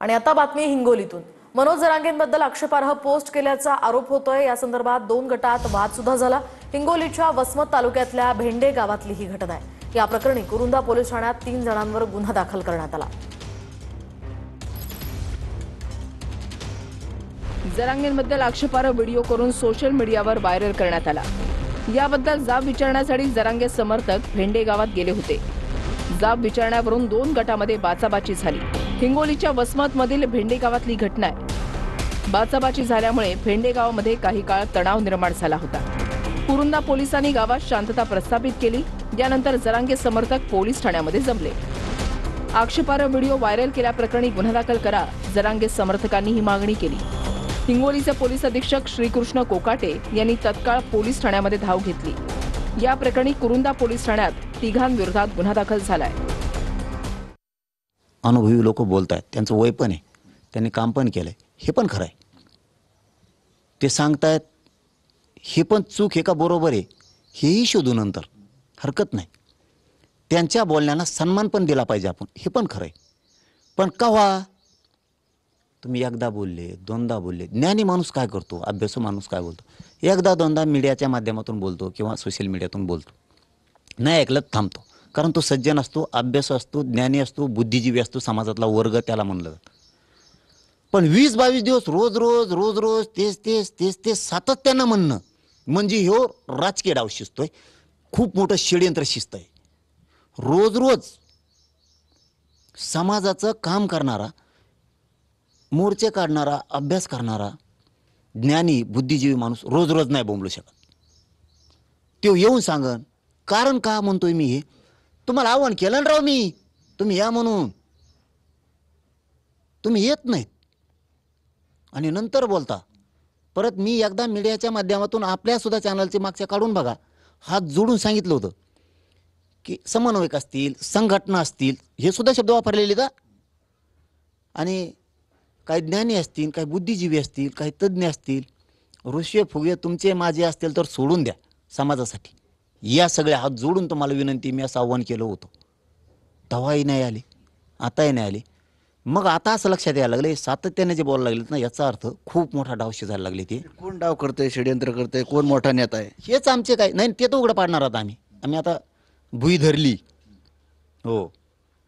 आणि आता बातमी हिंगोलीतून। मनोज जरांगेंबद्दल आक्षेपार्ह पोस्ट केल्याचा आरोप होतोय। या संदर्भात 2 गटात वाद सुद्धा झाला। हिंगोलीच्या वसमत तालुक्यातल्या भेंडे गावातली ही घटना आहे। या प्रकरणी कुरुंदा पोलीस ठाण्यात 3 जणांवर गुन्हा दाखल करण्यात आला। जरांगेंबद्दल आक्षेपार्ह व्हिडिओ करून सोशल मीडियावर व्हायरल करण्यात आला। याबद्दल जाब विचारण्यासाठी जरांगे समर्थक भेंडे गावात गेले होते। जाब विचारण्यावरून 2 गटामध्ये बाचाबाची झाली। हिंगोलीच्या वसमतमधील भेंडे गावातली घटना आहे। बाचाबाची झाल्यामुळे भेंडे गावामध्ये काही काळ तणाव निर्माण झाला होता। कुरुंदा पोलिसांनी गावात शांतता प्रस्थापित केली। यानंतर जरांगे समर्थक पोलीस ठाण्यामध्ये जमले। आक्षेपार्ह व्हिडिओ व्हायरल केल्याप्रकरणी गुन्हा दाखल करा, जरांगे समर्थकांनी ही मागणी केली। हिंगोलीचे पोलीस अधीक्षक श्रीकृष्ण कोकाटे यांनी तत्काळ पोलीस ठाण्यामध्ये धाव घेतली। या प्रकरणी कुरुंदा पोलीस ठाण्यात 3 विरोधात गुन्हा दाखल झालाय। अनुभवी लोक बोलतायत, त्यांचं वय पण आहे, त्यांनी काम पण केलंय, हे पण खरं आहे। ते सांगतायत हे पण चूक आहे का बरोबर आहे हेही शोधू नंतर हरकत नाही। त्यांच्या बोलण्याला सन्मान पण दिला पाहिजे आपण, हे पण खरं आहे। पण केव्हा तुम्ही एकदा बोलले, दोनदा बोलले, ज्ञानी माणूस काय करतो, अभ्यासू माणूस काय बोलतो, एकदा दोनदा मीडियाच्या माध्यमातून बोलतो किंवा सोशल मीडियातून बोलतो, नाही ऐकलं थांबतो। कारण तो सज्जन असतो, अभ्यास असतो, ज्ञानी असतो, बुद्धिजीवी असतो, समाजातला वर्ग त्याला म्हणलं जातं। पण 20-22 दिवस रोज रोज रोज रोज तेच तेच तेच तेच सातत्यानं म्हणणं म्हणजे ह्यो राजकीय डाव शिजतोय, खूप मोठं षडयंत्र शिस्त आहे। रोज रोज समाजाचं काम करणारा, मोर्चे काढणारा, अभ्यास करणारा, ज्ञानी बुद्धिजीवी माणूस रोज रोज नाही बोंबलू शकत। तो येऊन सांगन कारण का म्हणतोय मी, हे तुम्हाला आव्हान केलं ना राव मी, तुम्ही या म्हणून, तुम्ही येत नाहीत आणि नंतर बोलता। परत मी एकदा मीडियाच्या माध्यमातून आपल्या सुद्धा चॅनलचे मागच्या काढून बघा, हात जोडून सांगितलं होतं की समन्वयक असतील, संघटना असतील, हे सुद्धा शब्द वापरलेले का, आणि काही ज्ञानी असतील, काही बुद्धिजीवी असतील, काही तज्ज्ञ असतील, ऋषी फुगे तुमचे माझे असतील तर सोडून द्या समाजासाठी। या सगळ्या हात जोडून तुम्हाला विनंती, मी असं आव्हान केलं होतं, तेव्हाही नाही आले, आताही नाही आले। मग आता असं लक्षात यायला लागले, सातत्याने जे बोलायला लागलेत ना, याचा अर्थ खूप मोठा डाव शिजायला लागले। ते कोण डाव करतंय, षडयंत्र करतंय, कोण मोठा नेता आहे, हेच आमचे काय नाही, ते तर उघडं पाडणार आहोत आम्ही आता भुई धरली, हो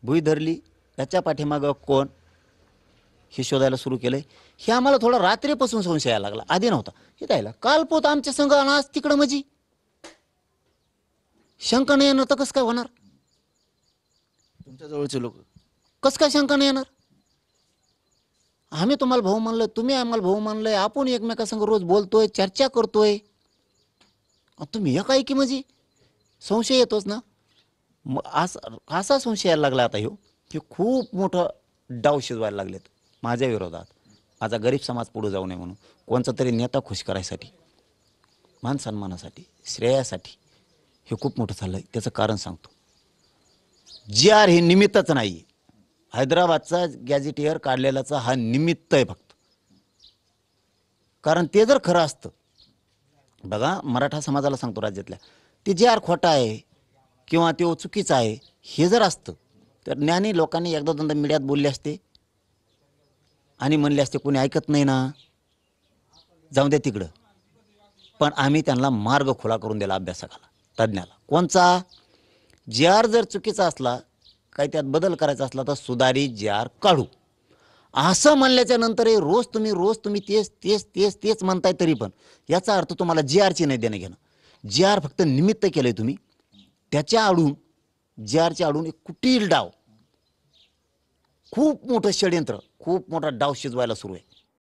भुई धरली, त्याच्या पाठीमागं कोण हे शोधायला सुरू केलंय। हे आम्हाला थोडा रात्रीपासून संशय यायला लागला, आधी नव्हता। हे द्यायला कालपोत आमच्या संघ आज तिकडं, म्हणजे शंका नाही येणार तर कसं काय होणार, तुमच्या जवळचे लोक कसं काय शंका नाही येणार। आम्ही तुम्हाला भाऊ मानलं, तुम्ही आम्हाला भाऊ मानलंय, आपण एकमेकासंग रोज बोलतोय, चर्चा करतोय, तुम्ही एकाएकी म्हणजे संशय येतोच ना। असा संशय यायला लागला आता, हे खूप मोठं डाव शिजवायला लागलेत माझ्या विरोधात। माझा गरीब समाज पुढे जाऊ नये म्हणून, कोणचा तरी नेता खुश करायसाठी, मान सन्मानासाठी, श्रेयासाठी हे खूप मोठं चाललंय। त्याचं कारण सांगतो, GR हे निमित्तच नाही, हैदराबादचा गॅझेटियर काढलेलाचा हा निमित्त आहे फक्त। कारण ते जर खरं असतं, बघा मराठा समाजाला सांगतो राज्यातल्या, ते GR खोटा आहे किंवा तो चुकीचा आहे हे जर असतं तर ज्ञानी लोकांनी एकदा दोनदा मीडियात बोलले असते आणि म्हणले असते कोणी ऐकत नाही ना, जाऊ द्या तिकडं। पण आम्ही त्यांना मार्ग खुला करून दिला, अभ्यासकाला, तज्ज्ञाला। कोणचा GR जर चुकीचा असला, काही त्यात बदल करायचा असला तर सुधारित GR काढू, असं म्हणल्याच्या नंतर रोज तुम्ही तेच तेच तेच तेच म्हणताय, तरी पण याचा अर्थ तुम्हाला GRची नाही देणं घेणं। GR फक्त निमित्त केलंय तुम्ही, त्याच्या आडून GRच्या आडून एक कुटील डाव, खूप मोठं षडयंत्र, खूप मोठा डाव शिजवायला सुरू आहे।